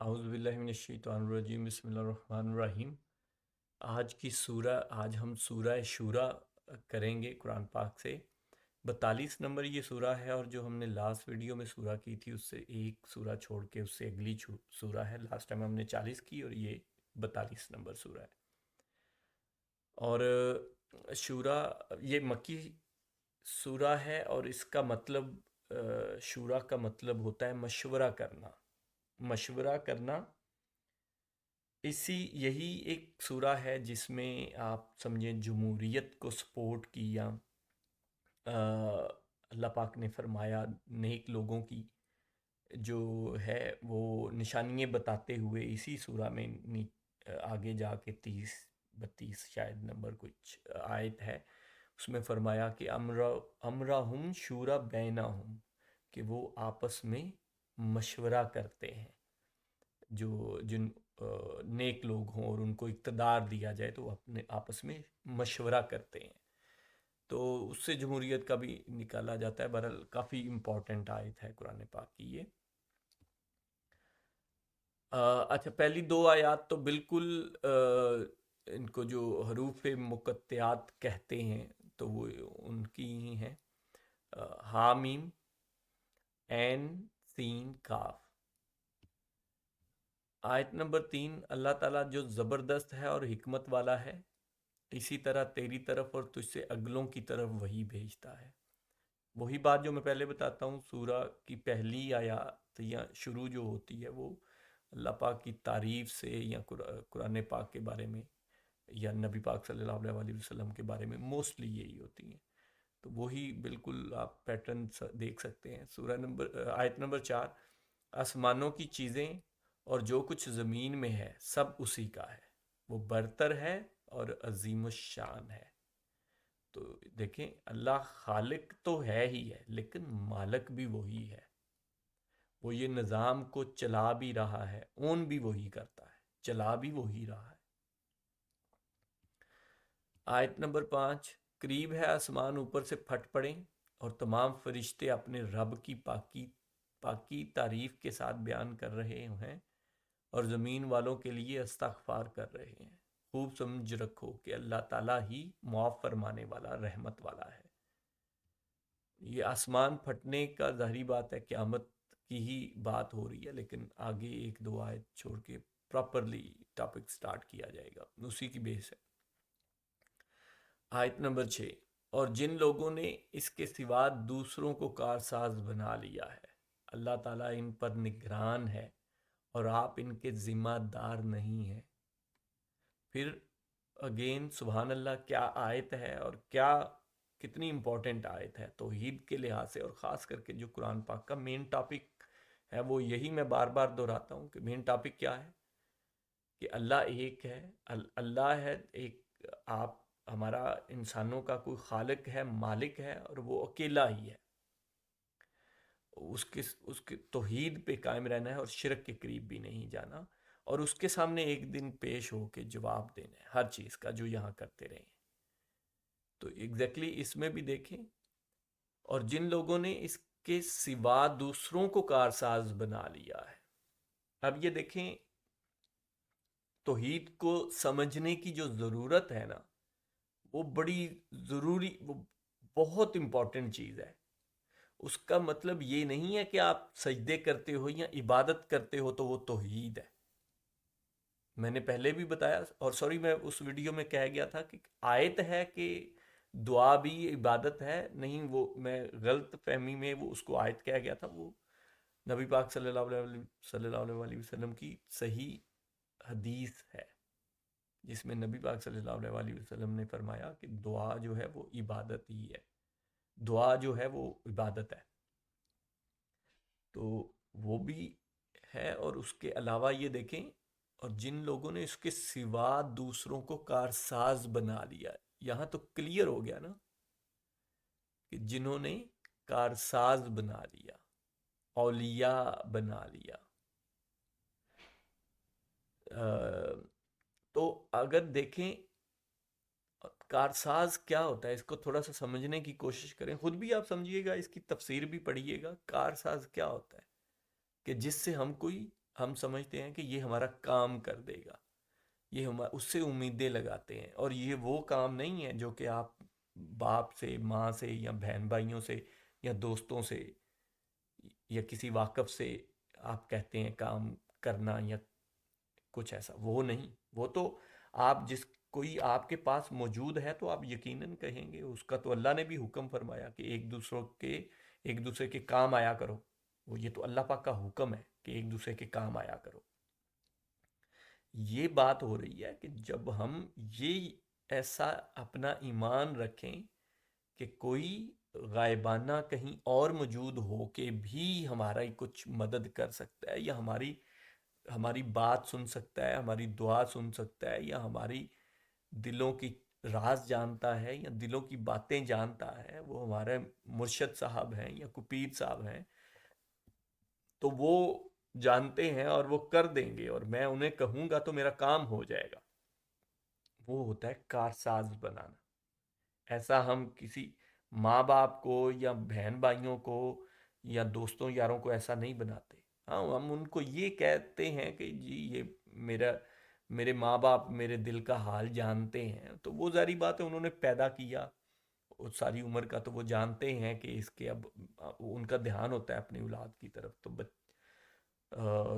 اعوذ باللہ من الشیطان الرجیم، بسم اللہ الرحمن الرحیم۔ آج ہم سورہ شورا کریں گے قرآن پاک سے۔ 42 نمبر یہ سورہ ہے، اور جو ہم نے لاسٹ ویڈیو میں سورہ کی تھی اس سے ایک سورہ چھوڑ کے اس سے اگلی سورہ ہے۔ لاسٹ ٹائم ہم نے 40 کی اور یہ 42 نمبر سورہ ہے۔ اور شورا یہ مکی سورہ ہے، اور اس کا مطلب شورا کا مطلب ہوتا ہے مشورہ کرنا۔ مشورہ کرنا، یہی ایک سورہ ہے جس میں آپ سمجھیں جمہوریت کو سپورٹ کی، یا اللہ پاک نے فرمایا نیک لوگوں کی جو ہے وہ نشانیاں بتاتے ہوئے اسی سورہ میں آگے جا کے 30 32 شاید نمبر کچھ آیت ہے، اس میں فرمایا کہ امرہم شورا بینہم، کہ وہ آپس میں مشورہ کرتے ہیں۔ جن نیک لوگ ہوں اور ان کو اقتدار دیا جائے تو وہ اپنے آپس میں مشورہ کرتے ہیں، تو اس سے جمہوریت کا بھی نکالا جاتا ہے۔ بہرحال کافی امپورٹنٹ آیت ہے قرآن پاک کی یہ۔ اچھا، پہلی دو آیات تو بالکل ان کو جو حروف مقطعات کہتے ہیں تو وہ ان کی ہی ہیں، حامیم عین سین کاف۔ آیت نمبر 3، اللہ تعالیٰ جو زبردست ہے اور حکمت والا ہے، اسی طرح تیری طرف اور تجھ سے اگلوں کی طرف وہی بھیجتا ہے۔ وہی بات جو میں پہلے بتاتا ہوں، سورہ کی پہلی آیات یا شروع جو ہوتی ہے وہ اللہ پاک کی تعریف سے، یا قرآن پاک کے بارے میں، یا نبی پاک صلی اللہ علیہ وسلم کے بارے میں موسٹلی یہی ہوتی ہیں، تو وہی بالکل آپ پیٹرن دیکھ سکتے ہیں۔ آیت نمبر 4، آسمانوں کی چیزیں اور جو کچھ زمین میں ہے سب اسی کا ہے، وہ برتر ہے اور عظیم الشان ہے۔ تو دیکھیں، اللہ خالق تو ہے ہی ہے، لیکن مالک بھی وہی ہے۔ وہ یہ نظام کو چلا بھی رہا ہے، اون بھی وہی کرتا ہے، چلا بھی وہی رہا ہے۔ آیت نمبر 5، قریب ہے آسمان اوپر سے پھٹ پڑیں اور تمام فرشتے اپنے رب کی پاکی تعریف کے ساتھ بیان کر رہے ہیں، اور زمین والوں کے لیے استغفار کر رہے ہیں۔ خوب سمجھ رکھو کہ اللہ تعالیٰ ہی معاف فرمانے والا، رحمت والا ہے۔ یہ آسمان پھٹنے کا ظاہری بات ہے قیامت کی ہی بات ہو رہی ہے، لیکن آگے ایک دو آیت چھوڑ کے پراپرلی ٹاپک سٹارٹ کیا جائے گا، اسی کی بیس ہے۔ آیت نمبر 6، اور جن لوگوں نے اس کے سوا دوسروں کو کارساز بنا لیا ہے، اللہ تعالیٰ ان پر نگران ہے اور آپ ان کے ذمہ دار نہیں ہیں۔ پھر اگین سبحان اللہ، کیا آیت ہے، اور کتنی امپورٹنٹ آیت ہے توحید کے لحاظ سے، اور خاص کر کے جو قرآن پاک کا مین ٹاپک ہے وہ یہی میں بار بار دہراتا ہوں کہ مین ٹاپک کیا ہے، کہ اللہ ایک ہے، اللہ ہے ایک۔ آپ ہمارا انسانوں کا کوئی خالق ہے، مالک ہے، اور وہ اکیلا ہی ہے۔ اس کے توحید پہ قائم رہنا ہے اور شرک کے قریب بھی نہیں جانا، اور اس کے سامنے ایک دن پیش ہو کے جواب دینا ہے ہر چیز کا جو یہاں کرتے رہے ہیں۔ تو ایگزیکٹلی اس میں بھی دیکھیں، اور جن لوگوں نے اس کے سوا دوسروں کو کارساز بنا لیا ہے۔ اب یہ دیکھیں، توحید کو سمجھنے کی جو ضرورت ہے نا، وہ بڑی ضروری، وہ بہت امپورٹنٹ چیز ہے۔ اس کا مطلب یہ نہیں ہے کہ آپ سجدے کرتے ہو یا عبادت کرتے ہو تو وہ توحید ہے۔ میں نے پہلے بھی بتایا، اور سوری میں اس ویڈیو میں کہہ گیا تھا کہ آیت ہے کہ دعا بھی عبادت ہے، نہیں، وہ میں غلط فہمی میں وہ اس کو آیت کہہ گیا تھا۔ وہ نبی پاک صلی اللہ علیہ وسلم کی صحیح حدیث ہے جس میں نبی پاک صلی اللہ علیہ وسلم نے فرمایا کہ دعا جو ہے وہ عبادت ہی ہے، دعا جو ہے وہ عبادت ہے۔ تو وہ بھی ہے، اور اس کے علاوہ یہ دیکھیں، اور جن لوگوں نے اس کے سوا دوسروں کو کارساز بنا لیا، یہاں تو کلیئر ہو گیا نا کہ جنہوں نے کارساز بنا لیا، اولیاء بنا لیا۔ تو اگر دیکھیں کارساز کیا ہوتا ہے، اس کو تھوڑا سا سمجھنے کی کوشش کریں، خود بھی آپ سمجھیے گا، اس کی تفسیر بھی پڑھیے گا۔ کارساز کیا ہوتا ہے کہ جس سے ہم کوئی ہم سمجھتے ہیں کہ یہ ہمارا کام کر دے گا، یہ ہم اس سے امیدیں لگاتے ہیں، اور یہ وہ کام نہیں ہے جو کہ آپ باپ سے، ماں سے، یا بہن بھائیوں سے، یا دوستوں سے، یا کسی واقف سے آپ کہتے ہیں کام کرنا، یا کچھ ایسا وہ نہیں، وہ تو آپ جس کوئی آپ کے پاس موجود ہے تو آپ یقیناً کہیں گے، اس کا تو اللہ نے بھی حکم فرمایا کہ ایک دوسرے کے کام آیا کرو، وہ یہ تو اللہ پاک کا حکم ہے کہ ایک دوسرے کے کام آیا کرو۔ یہ بات ہو رہی ہے کہ جب ہم یہ ایسا اپنا ایمان رکھیں کہ کوئی غائبانہ کہیں اور موجود ہو کے بھی ہمارا ہی کچھ مدد کر سکتا ہے، یا ہماری بات سن سکتا ہے، ہماری دعا سن سکتا ہے، یا ہماری دلوں کی راز جانتا ہے، یا دلوں کی باتیں جانتا ہے، وہ ہمارے مرشد صاحب ہیں یا کوئی پیر صاحب ہیں، تو وہ جانتے ہیں اور وہ کر دیں گے، اور میں انہیں کہوں گا تو میرا کام ہو جائے گا۔ وہ ہوتا ہے کارساز بنانا۔ ایسا ہم کسی ماں باپ کو یا بہن بھائیوں کو یا دوستوں یاروں کو ایسا نہیں بناتے۔ ہاں، ہم ان کو یہ کہتے ہیں کہ جی یہ میرا میرے ماں باپ میرے دل کا حال جانتے ہیں، تو وہ ظاہری بات ہے، انہوں نے پیدا کیا اور ساری عمر کا، تو وہ جانتے ہیں کہ اس کے اب ان کا دھیان ہوتا ہے اپنی اولاد کی طرف،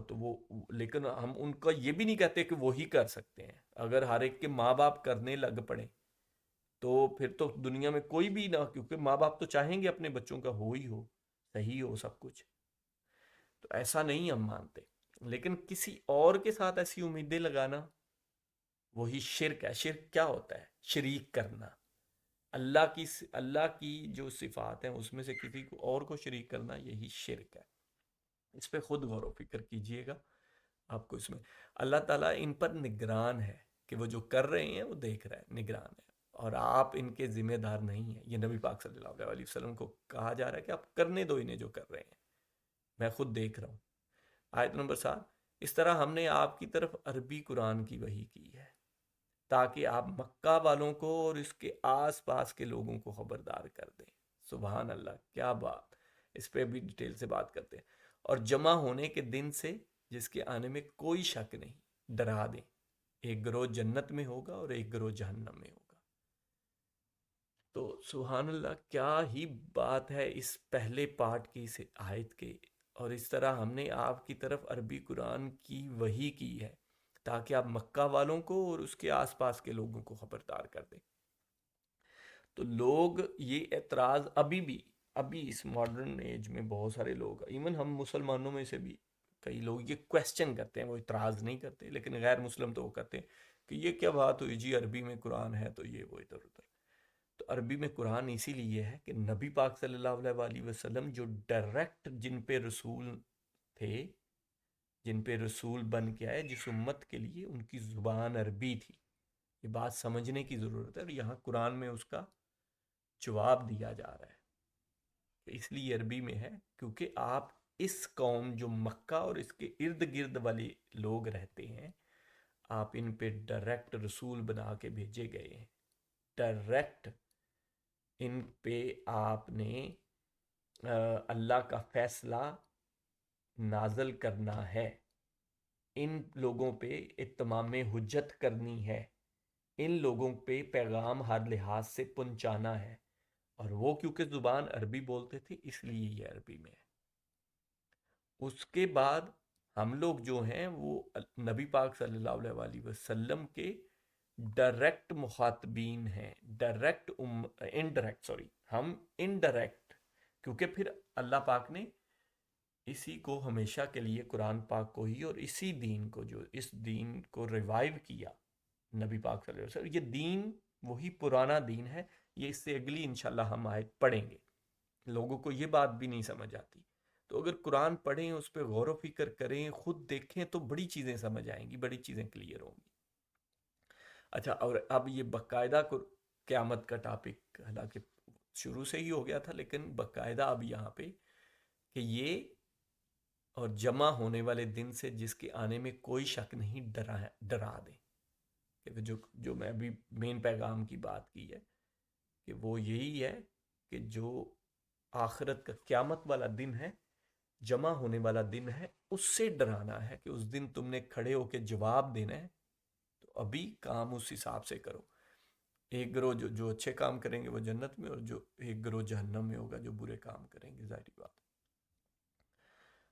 تو وہ، لیکن ہم ان کا یہ بھی نہیں کہتے کہ وہی کر سکتے ہیں۔ اگر ہر ایک کے ماں باپ کرنے لگ پڑے تو پھر تو دنیا میں کوئی بھی نہ، کیونکہ ماں باپ تو چاہیں گے اپنے بچوں کا ہو ہی ہو، صحیح ہو سب کچھ، تو ایسا نہیں ہم مانتے۔ لیکن کسی اور کے ساتھ ایسی امیدیں لگانا وہی شرک ہے۔ شرک کیا ہوتا ہے؟ شریک کرنا۔ اللہ کی جو صفات ہیں اس میں سے کسی کو اور کو شریک کرنا، یہی شرک ہے۔ اس پہ خود غور و فکر کیجئے گا، آپ کو اس میں اللہ تعالیٰ ان پر نگران ہے، کہ وہ جو کر رہے ہیں وہ دیکھ رہا ہے، نگران ہے، اور آپ ان کے ذمہ دار نہیں ہیں۔ یہ نبی پاک صلی اللہ علیہ وسلم کو کہا جا رہا ہے کہ آپ کرنے دو انہیں جو کر رہے ہیں، میں خود دیکھ رہا ہوں۔ آیت نمبر 7، اس طرح ہم نے آپ کی طرف عربی قرآن کی وحی کی ہے تاکہ آپ مکہ والوں کو اور اس کے آس پاس کے لوگوں کو خبردار کر دیں۔ سبحان اللہ، کیا بات! اس پہ بھی ڈیٹیل سے بات کرتے ہیں۔ اور جمع ہونے کے دن سے جس کے آنے میں کوئی شک نہیں، ڈرا دیں۔ ایک گروہ جنت میں ہوگا اور ایک گروہ جہنم میں ہوگا۔ تو سبحان اللہ، کیا ہی بات ہے اس پہلے پارٹ کی، اس آیت کے۔ اور اس طرح ہم نے آپ کی طرف عربی قرآن کی وحی کی ہے تاکہ آپ مکہ والوں کو اور اس کے آس پاس کے لوگوں کو خبردار کر دیں۔ تو لوگ یہ اعتراض ابھی اس ماڈرن ایج میں بہت سارے لوگ، ایون ہم مسلمانوں میں سے بھی کئی لوگ یہ کویسچن کرتے ہیں، وہ اعتراض نہیں کرتے، لیکن غیر مسلم تو وہ کرتے ہیں کہ یہ کیا بات ہوئی جی، عربی میں قرآن ہے تو یہ وہ ادھر ادھر۔ تو عربی میں قرآن اسی لیے ہے کہ نبی پاک صلی اللہ علیہ وسلم جو ڈائریکٹ جن پہ رسول بن کے آئے، جس امت کے لیے ان کی زبان عربی تھی، یہ بات سمجھنے کی ضرورت ہے، اور یہاں قرآن میں اس کا جواب دیا جا رہا ہے کہ اس لیے عربی میں ہے کیونکہ آپ اس قوم جو مکہ اور اس کے ارد گرد والے لوگ رہتے ہیں، آپ ان پہ ڈائریکٹ رسول بنا کے بھیجے گئے ہیں۔ ڈائریکٹ ان پہ آپ نے اللہ کا فیصلہ نازل کرنا ہے، ان لوگوں پہ اتمام حجت کرنی ہے، ان لوگوں پہ پیغام ہر لحاظ سے پہنچانا ہے، اور وہ کیونکہ زبان عربی بولتے تھے اس لیے یہ عربی میں ہے۔ اس کے بعد ہم لوگ جو ہیں وہ نبی پاک صلی اللہ علیہ وسلم کے ڈائریکٹ مخاطبین ہیں، ہم انڈائریکٹ، کیونکہ پھر اللہ پاک نے اسی کو ہمیشہ کے لیے قرآن پاک کو ہی اور اسی دین کو، جو اس دین کو ریوائیو کیا نبی پاک صلی اللہ علیہ وسلم، یہ دین وہی پرانا دین ہے۔ یہ اس سے اگلی انشاءاللہ ہم آیت پڑھیں گے۔ لوگوں کو یہ بات بھی نہیں سمجھ آتی، تو اگر قرآن پڑھیں، اس پہ غور و فکر کریں، خود دیکھیں، تو بڑی چیزیں سمجھ آئیں گی، بڑی چیزیں کلیئر ہوں گی۔ اچھا، اور اب یہ باقاعدہ قیامت کا ٹاپک حالانکہ شروع سے ہی ہو گیا تھا، لیکن باقاعدہ اب یہاں پہ کہ یہ اور جمع ہونے والے دن سے جس کے آنے میں کوئی شک نہیں، ڈرا دیں۔ کہ جو میں ابھی مین پیغام کی بات کی ہے کہ وہ یہی ہے کہ جو آخرت کا قیامت والا دن ہے، جمع ہونے والا دن ہے، اس سے ڈرانا ہے کہ اس دن تم نے کھڑے ہو کے جواب دینا ہے، تو ابھی کام اس حساب سے کرو۔ ایک گروہ جو اچھے کام کریں گے وہ جنت میں، اور جو ایک گروہ جہنم میں ہوگا جو برے کام کریں گے، ظاہری بات۔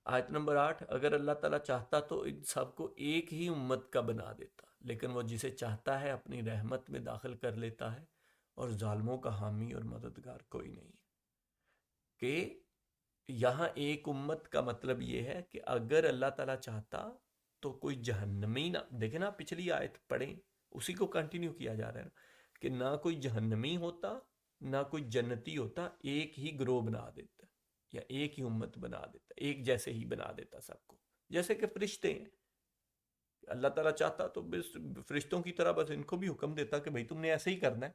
آیت نمبر 8، اگر اللہ تعالیٰ چاہتا تو ان سب کو ایک ہی امت کا بنا دیتا، لیکن وہ جسے چاہتا ہے اپنی رحمت میں داخل کر لیتا ہے، اور ظالموں کا حامی اور مددگار کوئی نہیں ہے۔ کہ یہاں ایک امت کا مطلب یہ ہے کہ اگر اللہ تعالیٰ چاہتا تو کوئی جہنمی نہ، دیکھیں نا پچھلی آیت پڑھیں، اسی کو کنٹینیو کیا جا رہا ہے نا، کہ نہ کوئی جہنمی ہوتا نہ کوئی جنتی ہوتا، ایک ہی گروہ بنا دیتا یا ایک ہی امت بنا دیتا، ایک جیسے ہی بنا دیتا سب کو، جیسے کہ فرشتے ہیں۔ اللہ تعالیٰ چاہتا تو بس فرشتوں کی طرح بس ان کو بھی حکم دیتا کہ بھئی تم نے ایسے ہی کرنا ہے،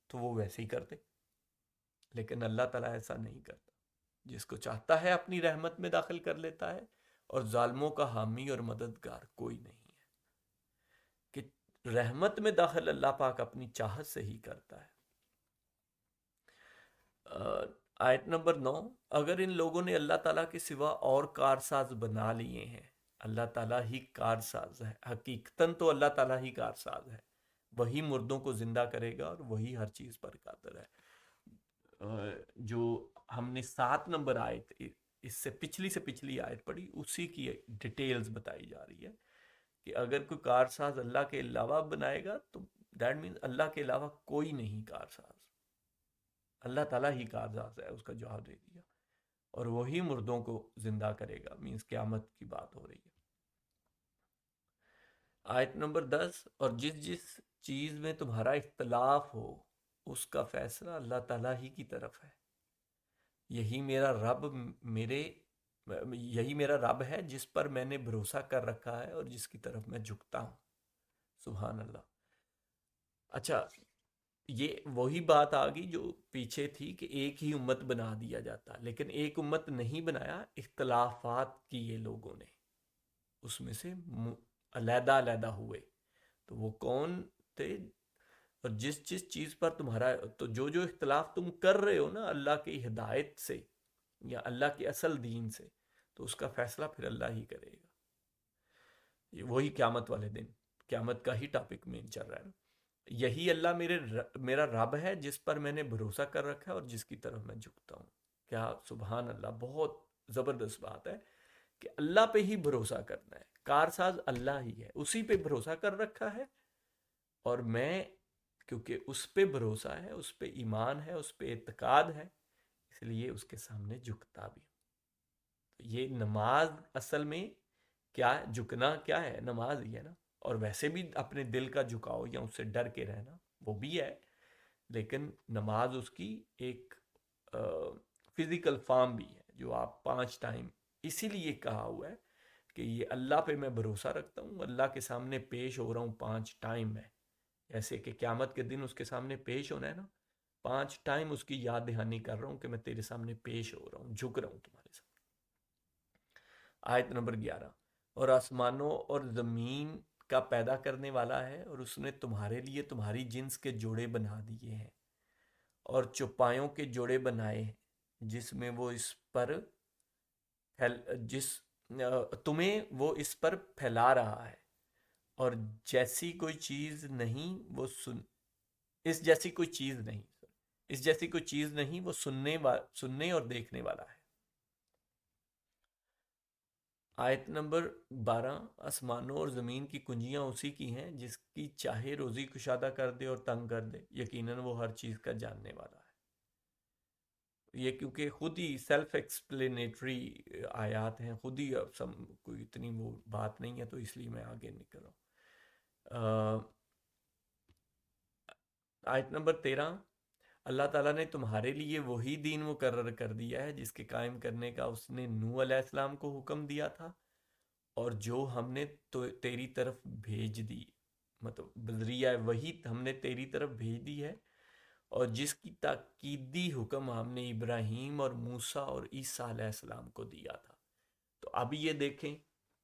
تو وہ ویسے ہی کرتے، لیکن اللہ تعالیٰ ایسا نہیں کرتا۔ جس کو چاہتا ہے اپنی رحمت میں داخل کر لیتا ہے، اور ظالموں کا حامی اور مددگار کوئی نہیں ہے۔ کہ رحمت میں داخل اللہ پاک اپنی چاہت سے ہی کرتا ہے۔ آیت نمبر 9، اگر ان لوگوں نے اللہ تعالیٰ کے سوا اور کارساز بنا لیے ہیں، اللہ تعالیٰ ہی کارساز ہے، حقیقتاً تو اللہ تعالیٰ ہی کارساز ہے، وہی مردوں کو زندہ کرے گا اور وہی ہر چیز پر قادر ہے۔ جو ہم نے 7 نمبر آیت، اس سے پچھلی آیت پڑھی، اسی کی ڈیٹیلز بتائی جا رہی ہے کہ اگر کوئی کارساز اللہ کے علاوہ بنائے گا تو دیٹ مینز اللہ کے علاوہ کوئی نہیں کارساز، اللہ تعالیٰ ہی کارساز ہے، اس کا جواب دے دیا، اور وہی مردوں کو زندہ کرے گا، مینز قیامت کی بات ہو رہی ہے۔ آیت نمبر 10، اور جس جس چیز میں تمہارا اختلاف ہو اس کا فیصلہ اللہ تعالیٰ ہی کی طرف ہے، یہی میرا رب ہے جس پر میں نے بھروسہ کر رکھا ہے اور جس کی طرف میں جھکتا ہوں۔ سبحان اللہ۔ اچھا، یہ وہی بات آ گئی جو پیچھے تھی کہ ایک ہی امت بنا دیا جاتا، لیکن ایک امت نہیں بنایا، اختلافات کیے لوگوں نے، اس میں سے علیحدہ علیحدہ ہوئے، تو وہ کون تھے؟ اور جس جس چیز پر تمہارا، تو جو اختلاف تم کر رہے ہو نا اللہ کی ہدایت سے یا اللہ کے اصل دین سے، تو اس کا فیصلہ پھر اللہ ہی کرے گا۔ وہی قیامت والے دن، قیامت کا ہی ٹاپک میں چل رہا ہے نا۔ یہی اللہ میرا رب ہے جس پر میں نے بھروسہ کر رکھا ہے اور جس کی طرف میں جھکتا ہوں۔ کیا سبحان اللہ، بہت زبردست بات ہے کہ اللہ پہ ہی بھروسہ کرنا ہے، کارساز اللہ ہی ہے، اسی پہ بھروسہ کر رکھا ہے، اور میں کیونکہ اس پہ بھروسہ ہے، اس پہ ایمان ہے، اس پہ اعتقاد ہے، اس لیے اس کے سامنے جھکتا بھی ہوں۔ یہ نماز اصل میں کیا ہے؟ جھکنا کیا ہے؟ نماز ہی ہے نا۔ اور ویسے بھی اپنے دل کا جھکاؤ یا اس سے ڈر کے رہنا وہ بھی ہے، لیکن نماز اس کی ایک فزیکل فارم بھی ہے جو آپ 5 ٹائم، اسی لیے کہا ہوا ہے کہ یہ اللہ پہ میں بھروسہ رکھتا ہوں، اللہ کے سامنے پیش ہو رہا ہوں 5 ٹائم میں، ایسے کہ قیامت کے دن اس کے سامنے پیش ہونا ہے نا، 5 ٹائم اس کی یاد دہانی کر رہا ہوں کہ میں تیرے سامنے پیش ہو رہا ہوں، جھک رہا ہوں تمہارے سامنے۔ آیت نمبر 11، اور آسمانوں اور زمین کا پیدا کرنے والا ہے، اور اس نے تمہارے لیے تمہاری جنس کے جوڑے بنا دیے ہیں، اور چوپایوں کے جوڑے بنائے ہیں، جس میں وہ اس پر تمہیں وہ اس پر پھیلا رہا ہے، اور جیسی کوئی چیز نہیں وہ اس جیسی کوئی چیز نہیں، وہ سننے اور دیکھنے والا ہے۔ آیت نمبر 12، آسمانوں اور زمین کی کنجیاں اسی کی ہیں، جس کی چاہے روزی کشادہ کر دے اور تنگ کر دے، یقیناً وہ ہر چیز کا جاننے والا ہے۔ یہ کیونکہ خود ہی سیلف ایکسپلینیٹری آیات ہیں، خود ہی کوئی اتنی وہ بات نہیں ہے، تو اس لیے میں آگے نکل رہا ہوں۔ آیت نمبر 13، اللہ تعالیٰ نے تمہارے لیے وہی دین مقرر کر دیا ہے جس کے قائم کرنے کا اس نے نوح علیہ السلام کو حکم دیا تھا، اور جو ہم نے تیری طرف بھیج دی، مطلب بذریعہ وہی ہم نے تیری طرف بھیج دی ہے، اور جس کی تاکیدی حکم ہم نے ابراہیم اور موسیٰ اور عیسیٰ علیہ السلام کو دیا تھا۔ تو اب یہ دیکھیں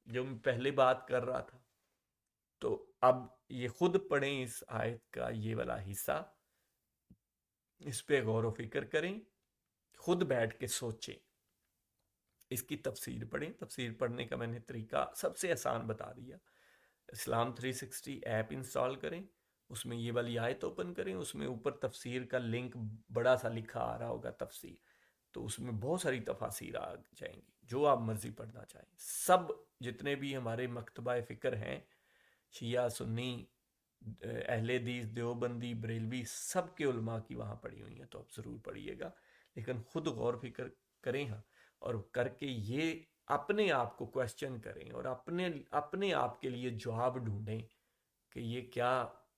جو میں پہلے بات کر رہا تھا، تو اب یہ خود پڑھیں اس آیت کا یہ والا حصہ، اس پہ غور و فکر کریں، خود بیٹھ کے سوچیں اس کی تفسیر پڑھیں. تفسیر پڑھنے کا میں نے طریقہ سب سے آسان بتا دیا. اسلام 360 ایپ انسٹال کریں, اس میں یہ والی آیت اوپن کریں, اس میں اوپر تفسیر کا لنک بڑا سا لکھا آ رہا ہوگا تفسیر, تو اس میں بہت ساری تفاسیر آ جائیں گی, جو آپ مرضی پڑھنا چاہیں. سب جتنے بھی ہمارے مکتبہ فکر ہیں, شیعہ سنی اہل حدیث دیوبندی بریلوی, سب کے علماء کی وہاں پڑھی ہوئی ہیں, تو آپ ضرور پڑھیے گا. لیکن خود غور فکر کریں ہاں, اور کر کے یہ اپنے آپ کو کویسچن کریں اور اپنے آپ کے لیے جواب ڈھونڈیں کہ یہ کیا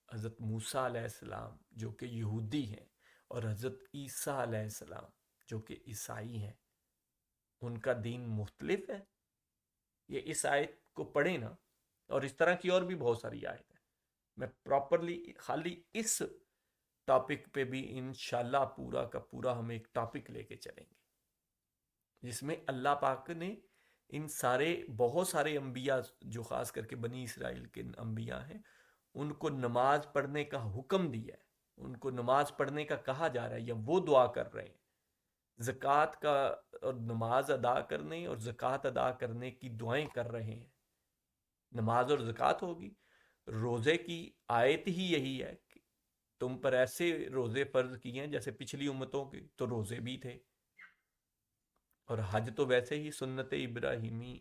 حضرت موسیٰ علیہ السلام جو کہ یہودی ہیں اور حضرت عیسیٰ علیہ السلام جو کہ عیسائی ہیں, ان کا دین مختلف ہے. یہ اس آیت کو پڑھیں نا, اور اس طرح کی اور بھی بہت ساری آیت ہیں. میں پراپرلی خالی اس ٹاپک پہ بھی انشاءاللہ پورا کا پورا ہم ایک ٹاپک لے کے چلیں گے, جس میں اللہ پاک نے ان بہت سارے انبیاء جو خاص کر کے بنی اسرائیل کے انبیاء ہیں, ان کو نماز پڑھنے کا حکم دیا ہے, ان کو نماز پڑھنے کا کہا جا رہا ہے, یا وہ دعا کر رہے ہیں. زکوٰۃ کا اور نماز ادا کرنے اور زکوٰۃ ادا کرنے کی دعائیں کر رہے ہیں. نماز اور زکوٰۃ ہوگی. روزے کی آیت ہی یہی ہے کہ تم پر ایسے روزے فرض کیے ہیں جیسے پچھلی امتوں کے تو روزے بھی تھے. اور حج تو ویسے ہی سنت ابراہیمی,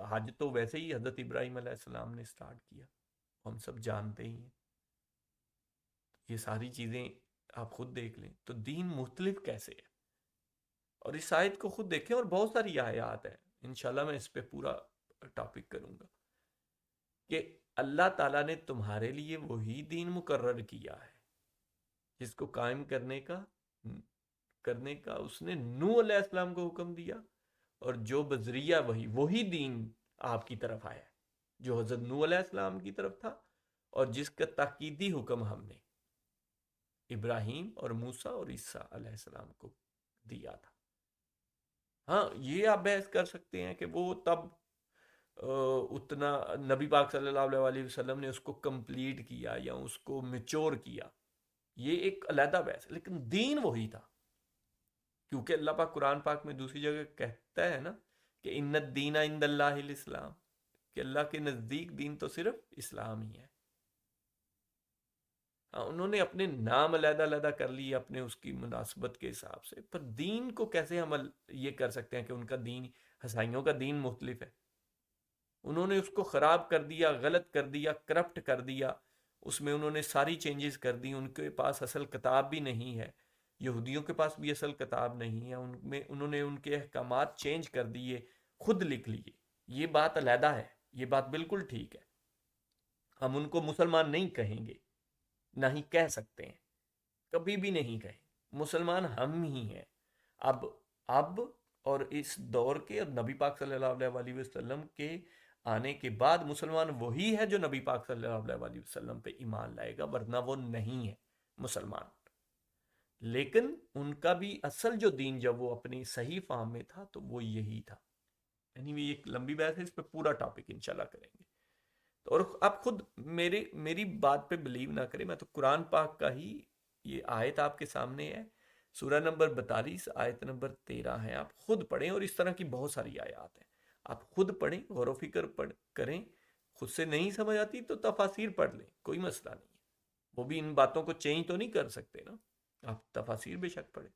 حج تو ویسے ہی حضرت ابراہیم علیہ السلام نے سٹارٹ کیا, ہم سب جانتے ہی ہیں. یہ ساری چیزیں آپ خود دیکھ لیں. تو دین مختلف کیسے ہے, اور اس آیت کو خود دیکھیں, اور بہت ساری آیات ہیں, انشاءاللہ میں اس پہ پورا ٹاپک کروں گا کہ اللہ تعالیٰ نے تمہارے لیے وہی دین مقرر کیا ہے جس کو قائم کرنے کا اس نے نوح علیہ السلام کو حکم دیا, اور جو بذریعہ وہی دین آپ کی طرف آیا جو حضرت نوح علیہ السلام کی طرف تھا, اور جس کا تاکیدی حکم ہم نے ابراہیم اور موسیٰ اور عیسیٰ علیہ السلام کو دیا تھا. ہاں یہ آپ بحث کر سکتے ہیں کہ وہ تب اتنا نبی پاک صلی اللہ علیہ وسلم نے اس کو کمپلیٹ کیا یا اس کو میچور کیا, یہ ایک علیحدہ بحث ہے, لیکن دین وہی تھا. کیونکہ اللہ پاک قرآن پاک میں دوسری جگہ کہتا ہے نا کہ ان الدین عند اللہ الاسلام, کہ اللہ کے نزدیک دین تو صرف اسلام ہی ہے. ہاں انہوں نے اپنے نام علیحدہ کر لیے اپنے اس کی مناسبت کے حساب سے, پر دین کو کیسے ہم یہ کر سکتے ہیں کہ ان کا دین, عیسائیوں کا دین مختلف ہے. انہوں نے اس کو خراب کر دیا, غلط کر دیا, کرپٹ کر دیا, اس میں انہوں نے ساری چینجز کر دی. ان کے پاس اصل کتاب بھی نہیں ہے, یہودیوں کے پاس بھی اصل کتاب نہیں ہے, ان میں انہوں نے ان کے احکامات چینج کر دیے, خود لکھ لیے. یہ بات علیحدہ ہے, یہ بات بالکل ٹھیک ہے. ہم ان کو مسلمان نہیں کہیں گے, نہ ہی کہہ سکتے ہیں, کبھی بھی نہیں کہیں. مسلمان ہم ہی ہیں اب اور اس دور کے, اور نبی پاک صلی اللہ علیہ وسلم کے آنے کے بعد مسلمان وہی ہے جو نبی پاک صلی اللہ علیہ وسلم پہ ایمان لائے گا, ورنہ وہ نہیں ہے مسلمان. لیکن ان کا بھی اصل جو دین جب وہ اپنی صحیح فہم میں تھا تو وہ یہی تھا. یعنی ایک لمبی بحث ہے, اس پہ پورا ٹاپک انشاءاللہ کریں گے. اور آپ خود میری بات پہ بلیو نہ کریں, میں تو قرآن پاک کا ہی, یہ آیت آپ کے سامنے ہے, سورہ نمبر 42 آیت نمبر 13 ہے. آپ خود پڑھیں, اور اس طرح کی بہت ساری آیات ہیں, آپ خود پڑھیں, غور و فکر کریں. خود سے نہیں سمجھ آتی تو تفاسیر پڑھ لیں, کوئی مسئلہ نہیں ہے. وہ بھی ان باتوں کو چینج تو نہیں کر سکتے نا, آپ تفاسیر بے شک پڑھیں.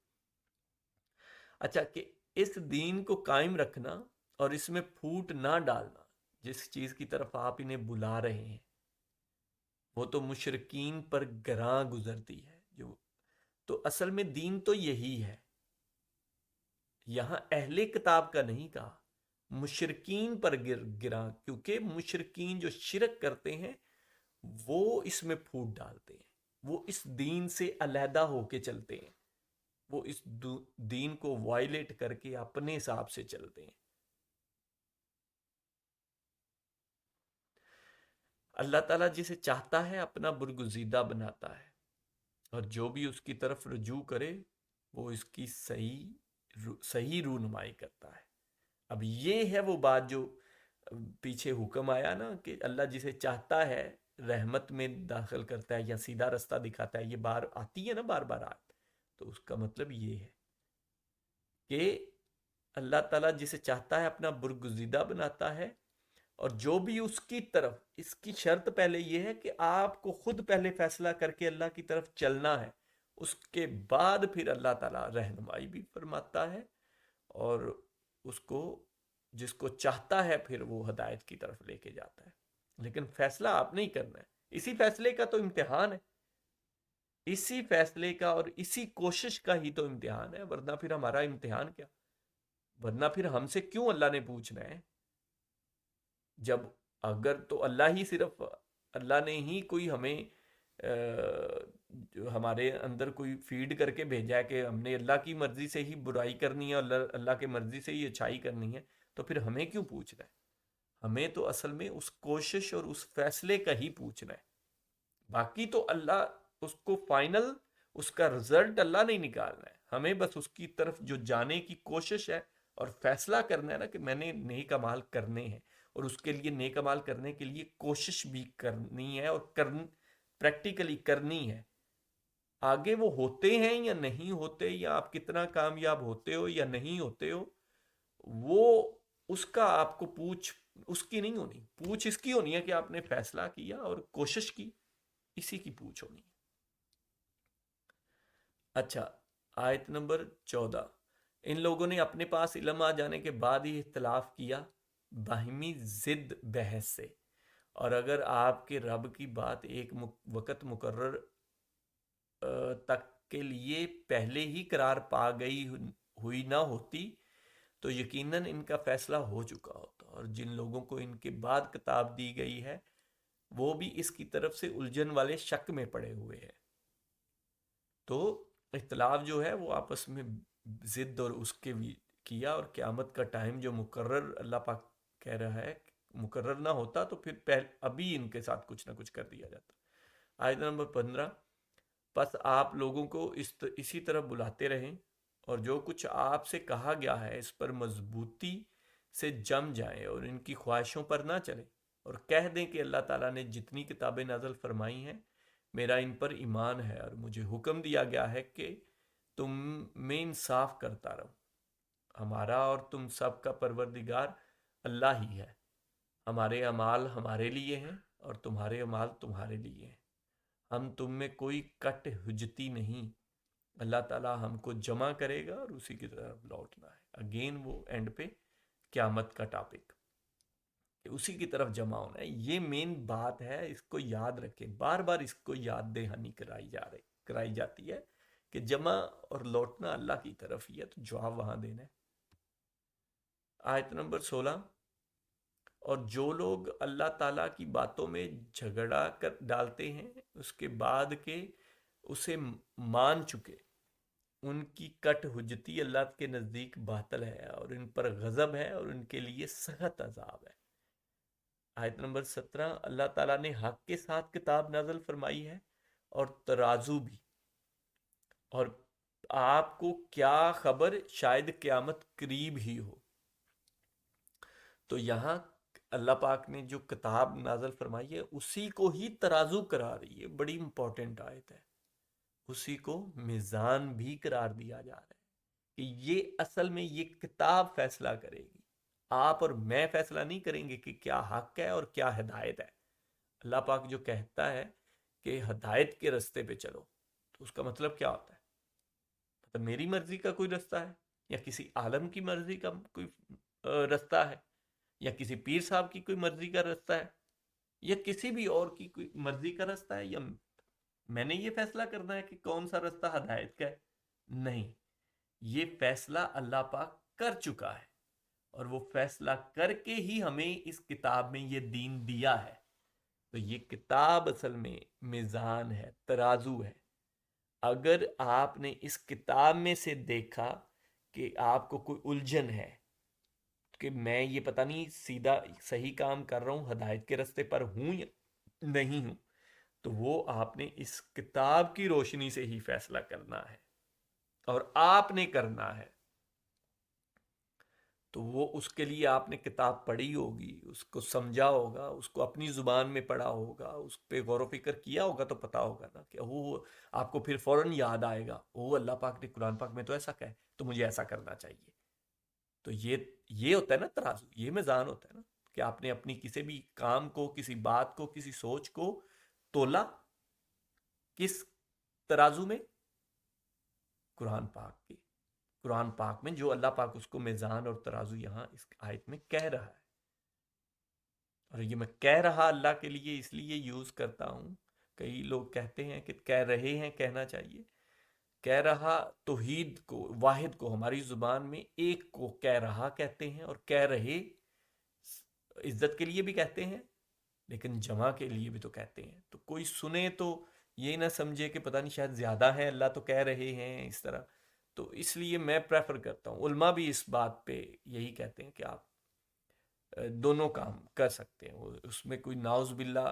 اچھا, کہ اس دین کو قائم رکھنا اور اس میں پھوٹ نہ ڈالنا, جس چیز کی طرف آپ انہیں بلا رہے ہیں, وہ تو مشرکین پر گراں گزرتی ہے. تو اصل میں دین تو یہی ہے. یہاں اہل کتاب کا نہیں کہا, مشرکین پر گراں, کیونکہ مشرکین جو شرک کرتے ہیں وہ اس میں پھوٹ ڈالتے ہیں, وہ اس دین سے علیحدہ ہو کے چلتے ہیں, وہ اس دین کو وائلیٹ کر کے اپنے حساب سے چلتے ہیں. اللہ تعالیٰ جسے چاہتا ہے اپنا برگزیدہ بناتا ہے, اور جو بھی اس کی طرف رجوع کرے وہ اس کی صحیح رونمائی کرتا ہے. اب یہ ہے وہ بات جو پیچھے حکم آیا نا کہ اللہ جسے چاہتا ہے رحمت میں داخل کرتا ہے یا سیدھا رستہ دکھاتا ہے. یہ بار آتی ہے نا, بار بار آت, تو اس کا مطلب یہ ہے کہ اللہ تعالیٰ جسے چاہتا ہے اپنا برگزیدہ بناتا ہے، اور جو بھی اس کی طرف، اس کی شرط پہلے یہ ہے کہ آپ کو خود پہلے فیصلہ کر کے اللہ کی طرف چلنا ہے، اس کے بعد پھر اللہ تعالیٰ رہنمائی بھی فرماتا ہے، اور اس کو، جس کو چاہتا ہے پھر وہ ہدایت کی طرف لے کے جاتا ہے۔ لیکن فیصلہ آپ نہیں کرنا ہے، اسی فیصلے کا تو امتحان ہے، اسی فیصلے کا اور اسی کوشش کا ہی تو امتحان ہے، ورنہ پھر ہمارا امتحان کیا؟ ورنہ پھر ہم سے کیوں اللہ نے پوچھنا ہے؟ جب اگر تو اللہ ہی صرف، اللہ نے ہی کوئی ہمیں جو ہمارے اندر کوئی فیڈ کر کے بھیجا ہے کہ ہم نے اللہ کی مرضی سے ہی برائی کرنی ہے اور اللہ کی مرضی سے ہی اچھائی کرنی ہے، تو پھر ہمیں کیوں پوچھنا ہے؟ ہمیں تو اصل میں اس کوشش اور اس فیصلے کا ہی پوچھنا ہے، باقی تو اللہ اس کو فائنل، اس کا رزلٹ اللہ نہیں نکالنا ہے، ہمیں بس اس کی طرف جو جانے کی کوشش ہے اور فیصلہ کرنا ہے نا کہ میں نے نیک اعمال کرنے ہیں، اور اس کے لیے نیک اعمال کرنے کے لیے کوشش بھی کرنی ہے، اور پریکٹیکلی کرنی ہے۔ آگے وہ ہوتے ہیں یا نہیں ہوتے، یا آپ کتنا کامیاب ہوتے ہو یا نہیں ہوتے ہو، وہ اس کا آپ کو اس کی نہیں ہونی، پوچھ اس کی ہونی ہے کہ آپ نے فیصلہ کیا اور کوشش کی، اسی کی پوچھ ہونی ہے۔ اچھا، آیت نمبر 14، ان لوگوں نے اپنے پاس علم آ جانے کے بعد ہی اختلاف کیا باہمی ضد بحث سے، اور اگر آپ کے رب کی بات ایک وقت مقرر تک کے لیے پہلے ہی قرار پا گئی ہوئی نہ ہوتی تو یقیناً ان کا فیصلہ ہو چکا ہوتا، اور جن لوگوں کو ان کے بعد کتاب دی گئی ہے وہ بھی اس کی طرف سے الجھن والے شک میں پڑے ہوئے ہیں۔ تو اختلاف جو ہے وہ آپس میں ضد اور اس کے بھی کیا، اور قیامت کا ٹائم جو مقرر اللہ پاک کہہ رہا ہے مقرر نہ ہوتا تو پھر ابھی ان کے ساتھ کچھ نہ کچھ کر دیا جاتا۔ آیت نمبر 15، پس آپ لوگوں کو اسی طرح بلاتے رہیں، اور جو کچھ آپ سے کہا گیا ہے اس پر مضبوطی سے جم جائیں اور ان کی خواہشوں پر نہ چلیں، اور کہہ دیں کہ اللہ تعالیٰ نے جتنی کتابیں نازل فرمائی ہیں میرا ان پر ایمان ہے، اور مجھے حکم دیا گیا ہے کہ تم میں انصاف کرتا رہو، ہمارا اور تم سب کا پروردگار اللہ ہی ہے، ہمارے اعمال ہمارے لیے ہیں اور تمہارے اعمال تمہارے لیے ہیں، ہم تم میں کوئی کٹ حجتی نہیں، اللہ تعالیٰ ہم کو جمع کرے گا اور اسی کی طرف لوٹنا ہے۔ اگین وہ اینڈ پہ قیامت کا ٹاپک، اسی کی طرف جمع ہونا ہے، یہ مین بات ہے، اس کو یاد رکھیں، بار بار اس کو یاد دہانی کرائی جاتی ہے کہ جمع اور لوٹنا اللہ کی طرف ہی ہے، تو جواب وہاں دینا ہے۔ آیت نمبر 16، اور جو لوگ اللہ تعالیٰ کی باتوں میں جھگڑا کر ڈالتے ہیں اس کے بعد کہ اسے مان چکے، ان کی کٹ حجتی اللہ کے نزدیک باطل ہے، اور ان پر غضب ہے اور ان کے لیے سخت عذاب ہے۔ آیت نمبر 17، اللہ تعالیٰ نے حق کے ساتھ کتاب نازل فرمائی ہے اور ترازو بھی، اور آپ کو کیا خبر شاید قیامت قریب ہی ہو۔ تو یہاں اللہ پاک نے جو کتاب نازل فرمائی ہے اسی کو ہی ترازو قرار رہی ہے، بڑی امپورٹنٹ آیت ہے، اسی کو میزان بھی قرار دیا جا رہا ہے کہ یہ اصل میں یہ کتاب فیصلہ کرے گی، آپ اور میں فیصلہ نہیں کریں گے کہ کیا حق ہے اور کیا ہدایت ہے۔ اللہ پاک جو کہتا ہے کہ ہدایت کے رستے پہ چلو، تو اس کا مطلب کیا ہوتا ہے؟ مطلب میری مرضی کا کوئی رستہ ہے، یا کسی عالم کی مرضی کا کوئی رستہ ہے، یا کسی پیر صاحب کی کوئی مرضی کا رستہ ہے، یا کسی بھی اور کی کوئی مرضی کا رستہ ہے، یا میں نے یہ فیصلہ کرنا ہے کہ کون سا رستہ ہدایت کا ہے؟ نہیں، یہ فیصلہ اللہ پاک کر چکا ہے، اور وہ فیصلہ کر کے ہی ہمیں اس کتاب میں یہ دین دیا ہے۔ تو یہ کتاب اصل میں میزان ہے، ترازو ہے۔ اگر آپ نے اس کتاب میں سے دیکھا کہ آپ کو کوئی الجھن ہے کہ میں یہ پتہ نہیں سیدھا صحیح کام کر رہا ہوں، ہدایت کے رستے پر ہوں یا نہیں ہوں، تو وہ آپ نے اس کتاب کی روشنی سے ہی فیصلہ کرنا ہے، اور آپ نے کرنا ہے۔ تو وہ اس کے لیے آپ نے کتاب پڑھی ہوگی، اس کو سمجھا ہوگا، اس کو اپنی زبان میں پڑھا ہوگا، اس پہ غور و فکر کیا ہوگا، تو پتا ہوگا نا کہ وہ آپ کو پھر فوراً یاد آئے گا، اللہ پاک نے قرآن پاک میں تو ایسا کہا ہے، تو مجھے ایسا کرنا چاہیے۔ تو یہ ہوتا ہے نا ترازو، یہ میزان ہوتا ہے نا کہ آپ نے اپنی کسی بھی کام کو، کسی بات کو، کسی سوچ کو تولا کس ترازو میں؟ قرآن پاک کی، قرآن پاک میں جو اللہ پاک اس کو میزان اور ترازو یہاں اس آیت میں کہہ رہا ہے. اور یہ میں کہہ رہا اللہ کے لیے اس لیے یوز کرتا ہوں. کئی لوگ کہتے ہیں کہ کہہ رہے ہیں کہنا چاہیے. کہہ رہا توحید کو، واحد کو ہماری زبان میں ایک کو کہہ رہا کہتے ہیں، اور کہہ رہے عزت کے لیے بھی کہتے ہیں لیکن جمع کے لیے بھی تو کہتے ہیں. تو کوئی سنے تو یہ نہ سمجھے کہ پتہ نہیں شاید زیادہ ہے، اللہ تو کہہ رہے ہیں اس طرح. تو اس لیے میں پریفر کرتا ہوں، علماء بھی اس بات پہ یہی کہتے ہیں کہ آپ دونوں کام کر سکتے ہیں. اس میں کوئی ناؤز باللہ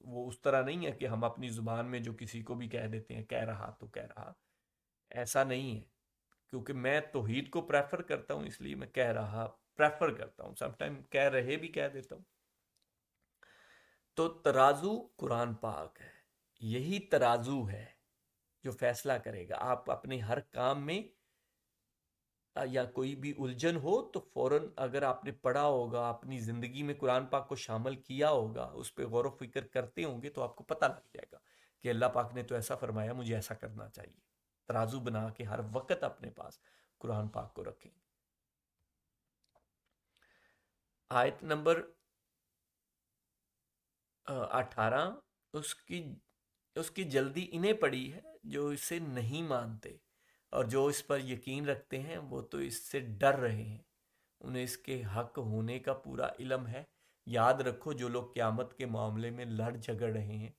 وہ اس طرح نہیں ہے کہ ہم اپنی زبان میں جو کسی کو بھی کہہ دیتے ہیں کہہ رہا تو کہہ رہا، ایسا نہیں ہے. کیونکہ میں توحید کو پریفر کرتا ہوں اس لیے میں کہہ رہا پریفر کرتا ہوں. سم ٹائم کہہ رہے بھی کہہ دیتا ہوں. تو ترازو قرآن پاک ہے، یہی ترازو ہے جو فیصلہ کرے گا. آپ اپنے ہر کام میں یا کوئی بھی الجھن ہو تو فوراً اگر آپ نے پڑھا ہوگا، اپنی زندگی میں قرآن پاک کو شامل کیا ہوگا، اس پہ غور و فکر کرتے ہوں گے تو آپ کو پتہ لگ جائے گا کہ اللہ پاک نے تو ایسا فرمایا، مجھے ایسا کرنا چاہیے. ترازو بنا کے ہر وقت اپنے پاس قرآن پاک کو رکھیں. آیت نمبر 18، اس کی جلدی انہیں پڑی ہے جو اسے نہیں مانتے، اور جو اس پر یقین رکھتے ہیں وہ تو اس سے ڈر رہے ہیں. انہیں اس کے حق ہونے کا پورا علم ہے. یاد رکھو جو لوگ قیامت کے معاملے میں لڑ جھگڑ رہے ہیں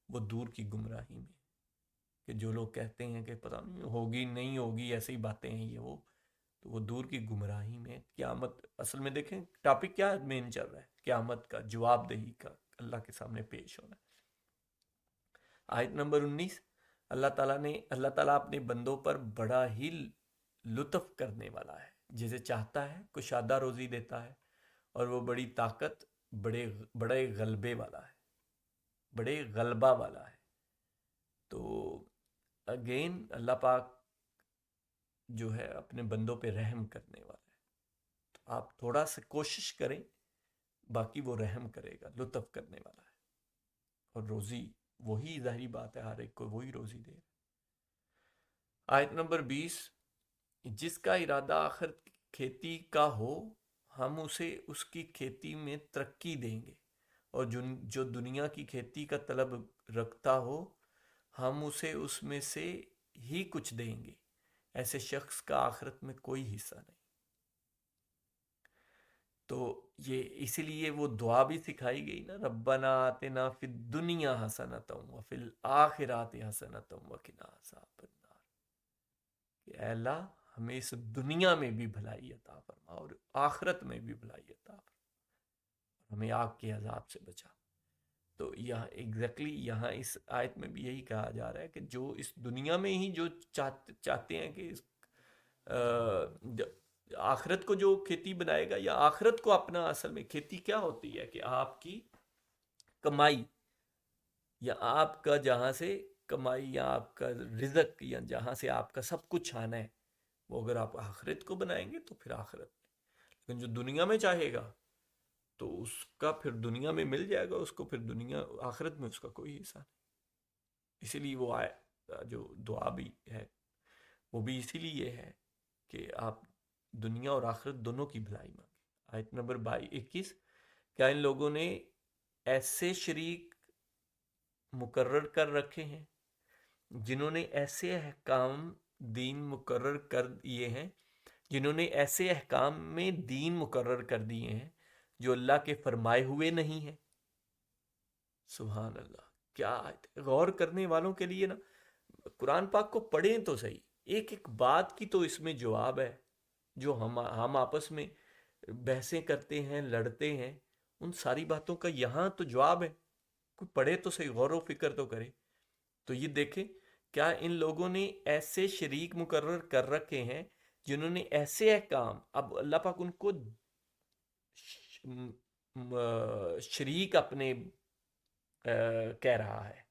وہ دور کی گمراہی میں. کہ جو لوگ کہتے ہیں کہ پتہ نہیں ہوگی نہیں ہوگی، ایسی باتیں ہیں یہ وہ، تو وہ دور کی گمراہی میں. قیامت اصل میں دیکھیں ٹاپک کیا مین چل رہا ہے، قیامت کا، جواب دہی کا، اللہ کے سامنے پیش ہونا. آیت نمبر 19، اللہ تعالیٰ اپنے بندوں پر بڑا ہی لطف کرنے والا ہے، جسے چاہتا ہے کشادہ روزی دیتا ہے، اور وہ بڑی طاقت، بڑے غلبے والا ہے، بڑے غلبہ والا ہے. تو اگین اللہ پاک جو ہے اپنے بندوں پہ رحم کرنے والا ہے. تو آپ تھوڑا سا کوشش کریں، باقی وہ رحم کرے گا، لطف کرنے والا ہے. اور روزی وہی، ظاہری بات ہے ہر ایک کو وہی روزی دے. آیت نمبر 20، جس کا ارادہ آخر کھیتی کا ہو ہم اسے اس کی کھیتی میں ترقی دیں گے، اور جو دنیا کی کھیتی کا طلب رکھتا ہو ہم اسے اس میں سے ہی کچھ دیں گے. ایسے شخص کا آخرت میں کوئی حصہ نہیں. تو یہ اسی لیے وہ دعا بھی سکھائی گئی نا، ربنا آتنا فی الدنیا حسنۃ وفی الآخرات حسنۃ وقنا عذاب النار. کہ اے اللہ ہمیں اس دنیا میں بھی بھلائی عطا فرما اور آخرت میں بھی بھلائی عطا فرما، ہمیں آگ کے عذاب سے بچا. تو یہاں ایگزیکٹلی یہاں اس آیت میں بھی یہی کہا جا رہا ہے کہ جو اس دنیا میں ہی جو چاہتے ہیں کہ آخرت کو جو کھیتی بنائے گا، یا آخرت کو اپنا، اصل میں کھیتی کیا ہوتی ہے کہ آپ کی کمائی، یا آپ کا جہاں سے کمائی، یا آپ کا رزق، یا جہاں سے آپ کا سب کچھ آنا ہے، وہ اگر آپ آخرت کو بنائیں گے تو پھر آخرت. لیکن جو دنیا میں چاہے گا تو اس کا پھر دنیا میں مل جائے گا اس کو، پھر دنیا آخرت میں اس کا کوئی حصہ نہیں. اسی لیے وہ جو دعا بھی ہے وہ بھی اسی لیے ہے کہ آپ دنیا اور آخرت دونوں کی بھلائی مانگیں. آیت نمبر 21، کیا ان لوگوں نے ایسے شریک مقرر کر رکھے ہیں جنہوں نے ایسے احکام دین مقرر کر دیے ہیں، جنہوں نے ایسے احکام میں دین مقرر کر دیے ہیں جو اللہ کے فرمائے ہوئے نہیں ہیں. سبحان اللہ، کیا آیت ہے. غور کرنے والوں کے لیے نا، قرآن پاک کو پڑھیں تو صحیح، ایک ایک بات کی تو اس میں جواب ہے. جو ہم آپس میں بحثیں کرتے ہیں، لڑتے ہیں، ان ساری باتوں کا یہاں تو جواب ہے. کوئی پڑھے تو صحیح، غور و فکر تو کرے. تو یہ دیکھیں، کیا ان لوگوں نے ایسے شریک مقرر کر رکھے ہیں جنہوں نے ایسے احکام، اب اللہ پاک ان کو شریک اپنے کہہ رہا ہے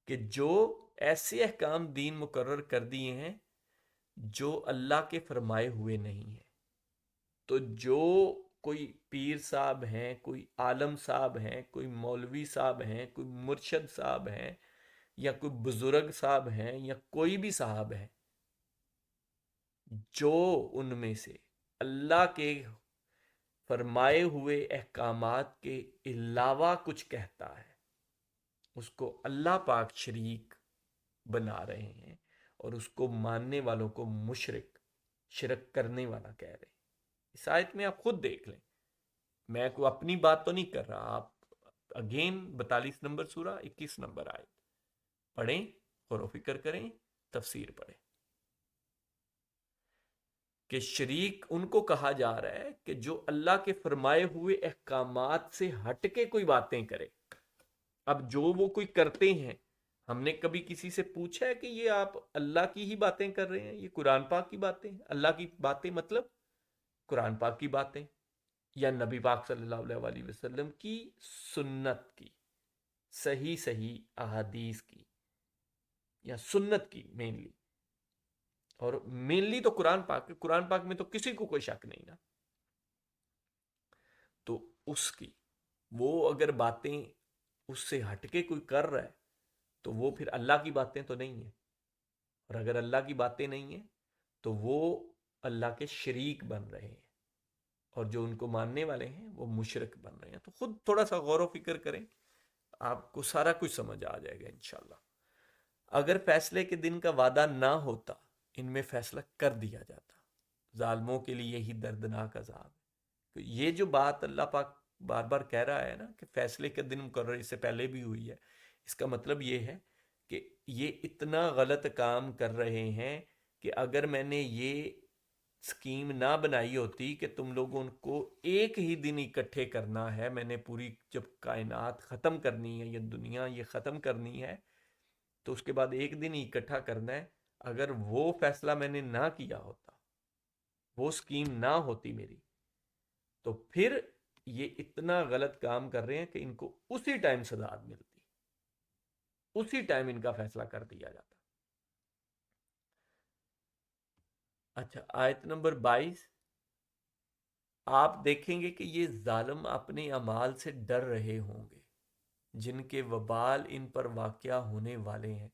کہ جو ایسے احکام دین مقرر کر دیے ہیں جو اللہ کے فرمائے ہوئے نہیں ہیں. تو جو کوئی پیر صاحب ہیں، کوئی عالم صاحب ہیں، کوئی مولوی صاحب ہیں، کوئی مرشد صاحب ہیں، یا کوئی بزرگ صاحب ہیں، یا کوئی بھی صاحب ہے، جو ان میں سے اللہ کے فرمائے ہوئے احکامات کے علاوہ کچھ کہتا ہے، اس کو اللہ پاک شریک بنا رہے ہیں، اور اس کو ماننے والوں کو مشرک، شرک کرنے والا کہہ رہے ہیں۔ اس آیت میں آپ خود دیکھ لیں، میں کو اپنی بات تو نہیں کر رہا، آپ اگین 42 نمبر سورہ 21 نمبر آیت پڑھیں، غور و فکر کریں، تفسیر پڑھیں، کہ شریک ان کو کہا جا رہا ہے کہ جو اللہ کے فرمائے ہوئے احکامات سے ہٹ کے کوئی باتیں کرے۔ اب جو وہ کوئی کرتے ہیں، ہم نے کبھی کسی سے پوچھا ہے کہ یہ آپ اللہ کی ہی باتیں کر رہے ہیں، یہ قرآن پاک کی باتیں ہیں؟ اللہ کی باتیں مطلب قرآن پاک کی باتیں، یا نبی پاک صلی اللہ علیہ وسلم کی سنت کی، صحیح صحیح احادیث کی، یا سنت کی مینلی، اور مینلی تو قرآن پاک، قرآن پاک میں تو کسی کو کوئی شک نہیں نا، تو اس کی وہ اگر باتیں اس سے ہٹ کے کوئی کر رہا ہے تو وہ پھر اللہ کی باتیں تو نہیں ہیں، اور اگر اللہ کی باتیں نہیں ہیں تو وہ اللہ کے شریک بن رہے ہیں، اور جو ان کو ماننے والے ہیں وہ مشرک بن رہے ہیں۔ تو خود تھوڑا سا غور و فکر کریں، آپ کو سارا کچھ سمجھ آ جائے گا انشاءاللہ۔ اگر فیصلے کے دن کا وعدہ نہ ہوتا، ان میں فیصلہ کر دیا جاتا، ظالموں کے لیے یہی دردناک عذاب ہے۔ تو یہ جو بات اللہ پاک بار بار کہہ رہا ہے نا کہ فیصلے کے دن مقرر، اس سے پہلے بھی ہوئی ہے، اس کا مطلب یہ ہے کہ یہ اتنا غلط کام کر رہے ہیں کہ اگر میں نے یہ سکیم نہ بنائی ہوتی کہ تم لوگوں کو ایک ہی دن اکٹھے کرنا ہے، میں نے پوری جب کائنات ختم کرنی ہے، یہ دنیا یہ ختم کرنی ہے، تو اس کے بعد ایک دن ہی اکٹھا کرنا ہے، اگر وہ فیصلہ میں نے نہ کیا ہوتا، وہ سکیم نہ ہوتی میری، تو پھر یہ اتنا غلط کام کر رہے ہیں کہ ان کو اسی ٹائم سزا ملتی، اسی ٹائم ان کا فیصلہ کر دیا جاتا۔ اچھا، آیت نمبر 22، آپ دیکھیں گے کہ یہ ظالم اپنے اعمال سے ڈر رہے ہوں گے جن کے وبال ان پر واقع ہونے والے ہیں،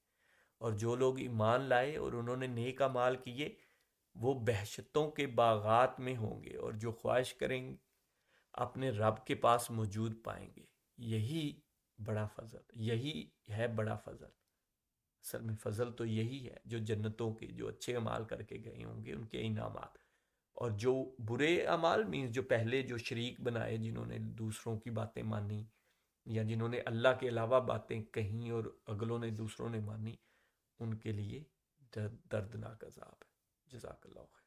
اور جو لوگ ایمان لائے اور انہوں نے نیک اعمال کیے وہ بہشتوں کے باغات میں ہوں گے، اور جو خواہش کریں گے اپنے رب کے پاس موجود پائیں گے۔ یہی بڑا فضل، یہی ہے بڑا فضل، اصل میں فضل تو یہی ہے، جو جنتوں کے جو اچھے اعمال کر کے گئے ہوں گے ان کے انعامات، اور جو برے اعمال مینس جو پہلے جو شریک بنائے، جنہوں نے دوسروں کی باتیں مانی، یا جنہوں نے اللہ کے علاوہ باتیں کہیں اور اگلوں نے دوسروں نے مانی، ان کے لیے دردناک عذاب ہے۔ جزاک اللہ خیر۔